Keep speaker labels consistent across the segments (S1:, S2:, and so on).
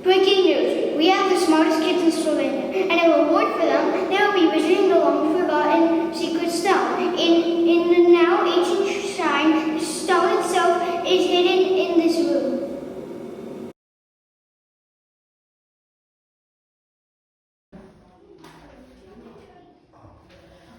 S1: Breaking news. We have the smartest kids in Slovenia, and a reward for them, they will be visiting the long-forgotten secret stone. In the now ancient shrine, the stone itself is hidden in this room.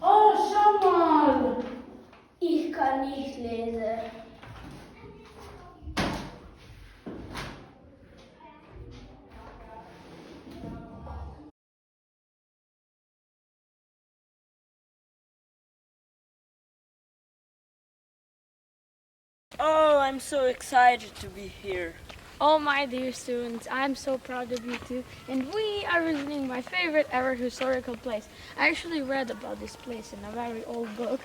S2: Oh, schau mal! Ich kann nicht lesen.
S3: Oh, I'm so excited to be here.
S4: Oh my dear students, I'm so proud of you too, and we are visiting my favorite ever historical place. I actually read about this place in a very old book.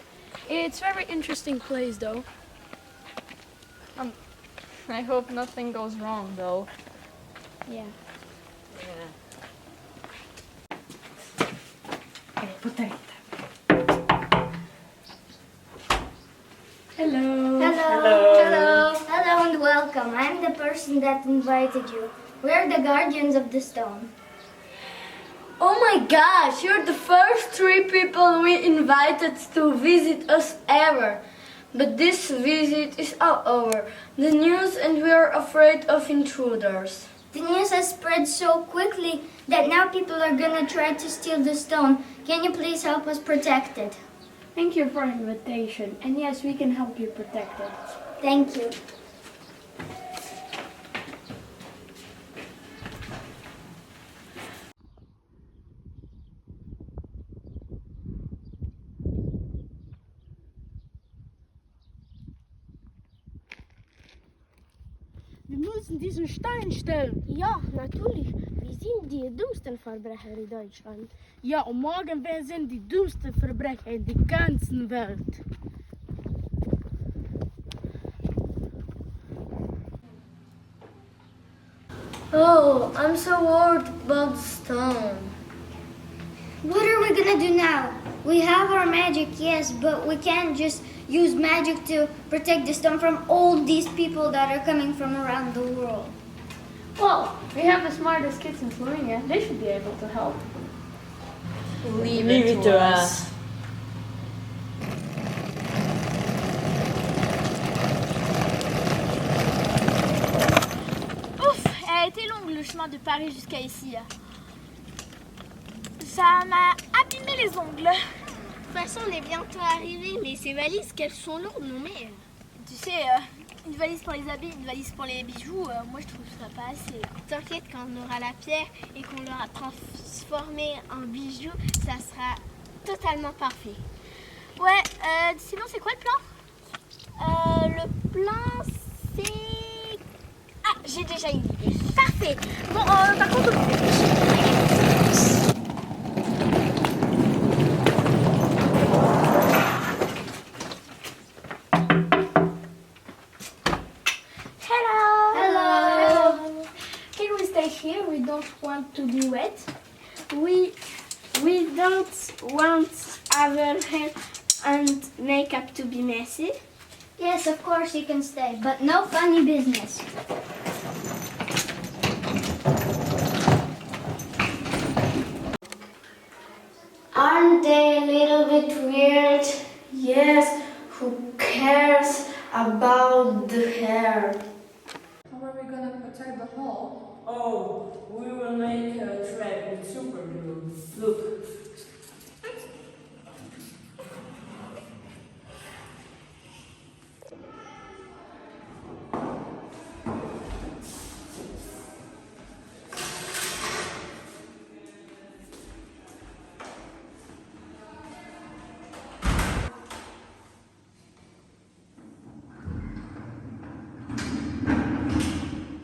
S4: It's a very interesting place though.
S5: I hope nothing goes wrong though.
S4: Yeah.
S1: Hello. Hello and welcome. I'm the person that invited you. We are the guardians of the stone.
S2: Oh my gosh, you're the first 3 people we invited to visit us ever. But this visit is all over. The news and we are afraid of intruders.
S1: The news has spread so quickly that now people are gonna try to steal the stone. Can you please help us protect it?
S4: Thank you for the invitation, and yes, we can help you protect it.
S1: Thank you.
S4: Wir müssen diesen Stein stellen. Ja, natürlich. Wir sind die dümmsten Verbrecher in Deutschland. Ja, und morgen wir sind die dümmsten Verbrecher in der ganzen Welt.
S2: Oh, I'm so worried about the stone.
S1: What are we gonna do now? We have our magic, yes, but we can't just use magic to protect the stone from all these people that are coming from around the world.
S5: Well, we have the smartest kids in Slovenia. They should be able to help.
S3: Leave it to us.
S6: Ouf, elle a été longue le chemin de Paris jusqu'à ici. Ça m'a abîmé les ongles.
S7: De toute façon, on est bientôt arrivés, mais ces valises, qu'elles sont lourdes, non mais...
S6: Tu sais, une valise pour les habits, une valise pour les bijoux, moi je trouve ça pas assez.
S7: T'inquiète, quand on aura la pierre et qu'on l'aura transformée en bijoux, ça sera totalement parfait.
S6: Ouais, sinon c'est quoi le plan?
S7: Le plan, c'est...
S6: Ah, j'ai déjà une idée.
S7: Parfait.
S6: Bon, par contre,
S4: Can we stay here? We don't want to be wet. We don't want our hair and makeup to be messy.
S1: Yes, of course you can stay, but no funny business.
S2: Aren't they a little bit weird? Yes, who cares about the hair?
S8: How are we gonna protect the hall?
S3: Oh, we will make a trap with super glue. Look.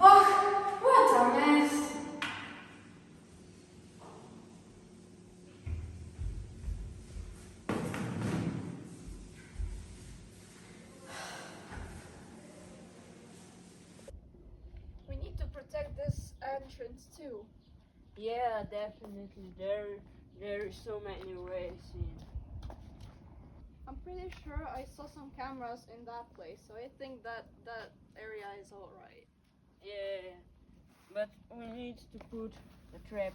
S8: Oh, what a mess!
S5: We need to protect this entrance too.
S3: Yeah, definitely. There are so many ways in.
S5: I'm pretty sure I saw some cameras in that place, so I think that area is alright.
S3: Yeah, but we need to put the trap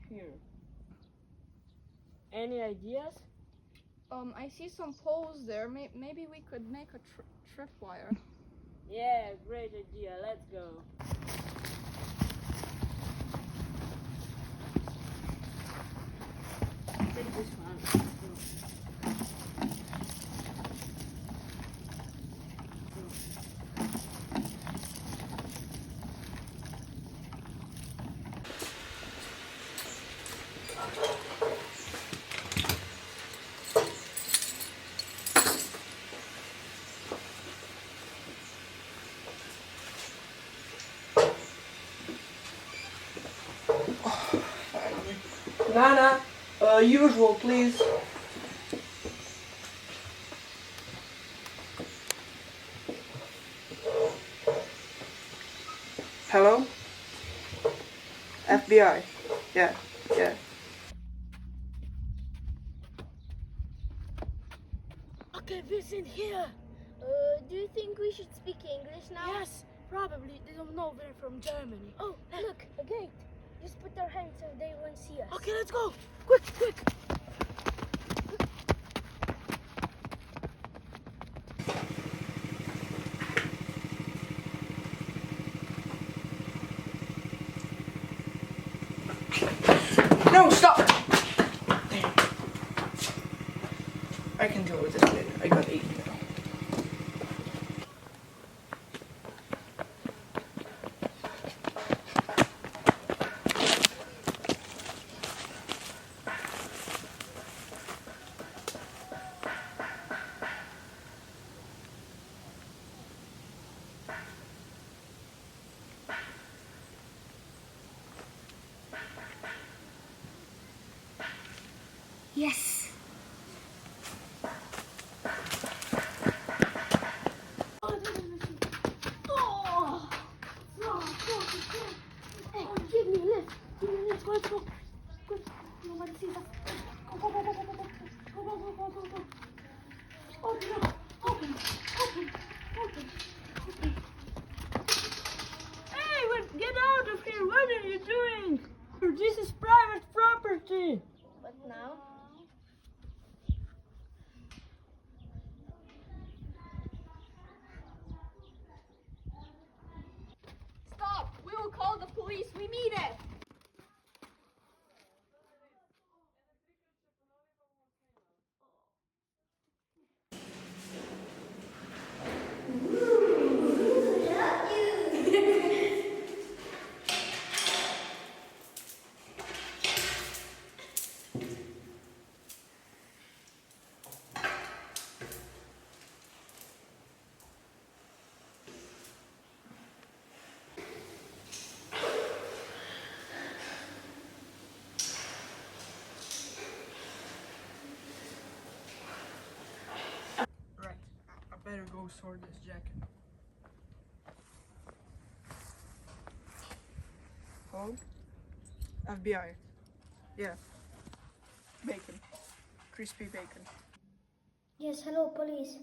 S3: here. Any ideas?
S8: I see some poles there. Maybe we could make a tripwire.
S3: Yeah, great idea. Let's go. Take this one.
S9: Nana, usual, please. Hello? FBI. Yeah.
S7: Okay, listen here. Do you think we should speak English now?
S5: Yes, probably. They don't know we're from Germany.
S7: Oh, look, a gate. Just put our hands so they won't see us.
S5: Okay, let's go. Quick, quick.
S9: No, stop! Damn. I can deal with this later. I got 8 now.
S7: Yes. Hey, give me a lift. Give me a lift. Let's go. Quick. Nobody sees us. Go, go, go, go, go, go, go. Go, go, go, go, go, go. Open up. Open. Open. Open. Open.
S3: Hey, get out of here! What are you doing? This is private property.
S7: What now?
S8: Stop! We will call the police. We need it.
S9: Right. I better go sort this jacket. Hello? FBI. Yeah. Bacon. Crispy bacon.
S1: Yes, hello, police.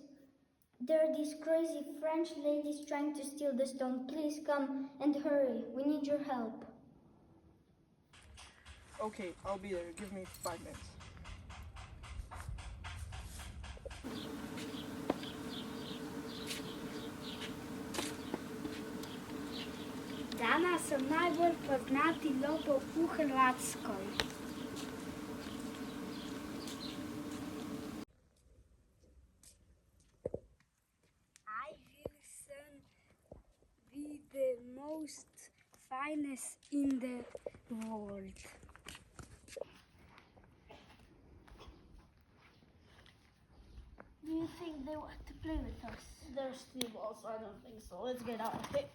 S1: There are these crazy French ladies trying to steal the stone. Please come and hurry. We need your help.
S9: Okay, I'll be there. Give me 5 minutes.
S2: Danas sem najbolj poznati lopov v Hrvatskoj. I will soon be the most finest in the world.
S7: Do you think they want to play with us?
S5: They're steel balls, so I don't think so. Let's get out of it.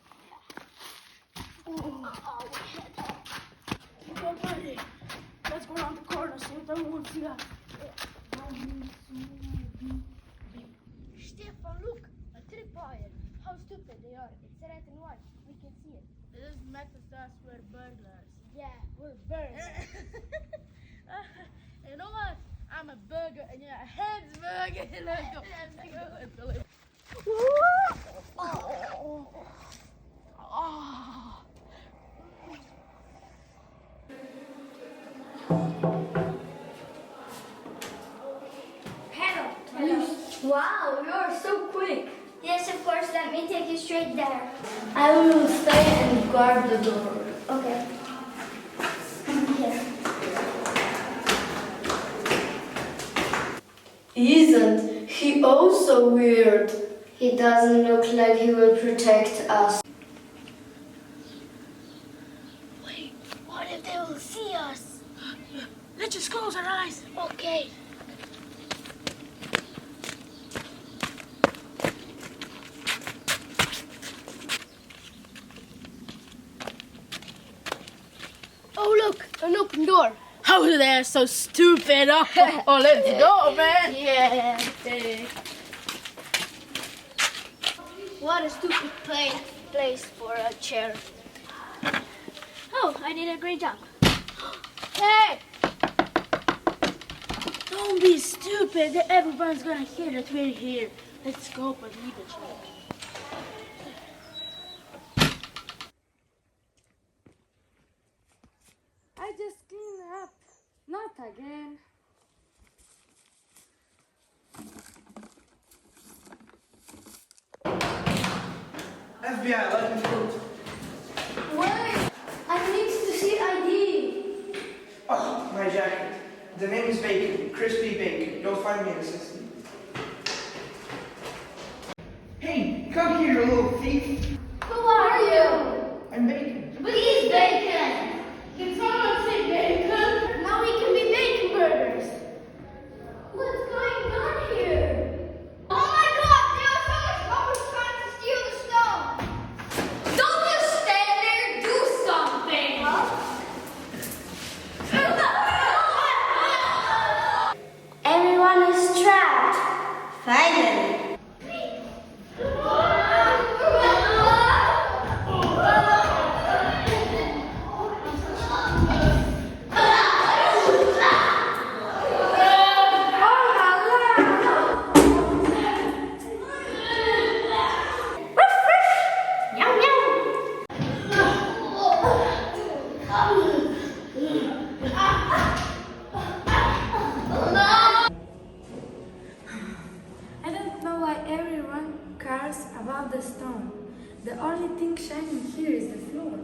S5: Get ready. Let's go around the corner so that we won't see us.
S7: Stefan, look! A tripwire. How stupid they are. It's red and white. We can see it.
S5: This makes us we're burglars.
S7: Yeah, we're burglars.
S5: You know what? I'm a burger and you're a hamburger. Let's go. Let's go. Let's go.
S2: Wow, you're so quick.
S1: Yes, of course. Let me take you straight there.
S2: I will stay and guard the door.
S1: Okay. Here.
S2: Isn't he also weird? He doesn't look like he will protect us.
S6: Wait, what if they will see us?
S3: Let's just close our eyes.
S6: Okay.
S5: Oh, look, an open door.
S3: Oh, they're so stupid. Oh, let's go, man.
S5: Yeah.
S6: What a stupid place for a chair. Oh, I did a great job. Hey!
S3: Don't be stupid. Everyone's gonna hear that we're here. Let's go, but leave the chair. I just cleaned up. Not again.
S9: FBI, let me through.
S2: Wait, I need to see ID.
S9: Oh, my jacket. The name is Bacon, Crispy Bacon. You'll find me an assistant. Hey, come here, you little thief.
S1: Who are you?
S9: I'm Bacon.
S1: Please, bacon. Can someone say bacon? Now we can be bacon burgers. What's going on here? Oh my God! There are so much robbers trying to steal the stone. Don't just stand there. Do something.
S2: Everyone is trapped. Finally.
S3: I don't know why everyone cares about the stone. The only thing shining here is the floor.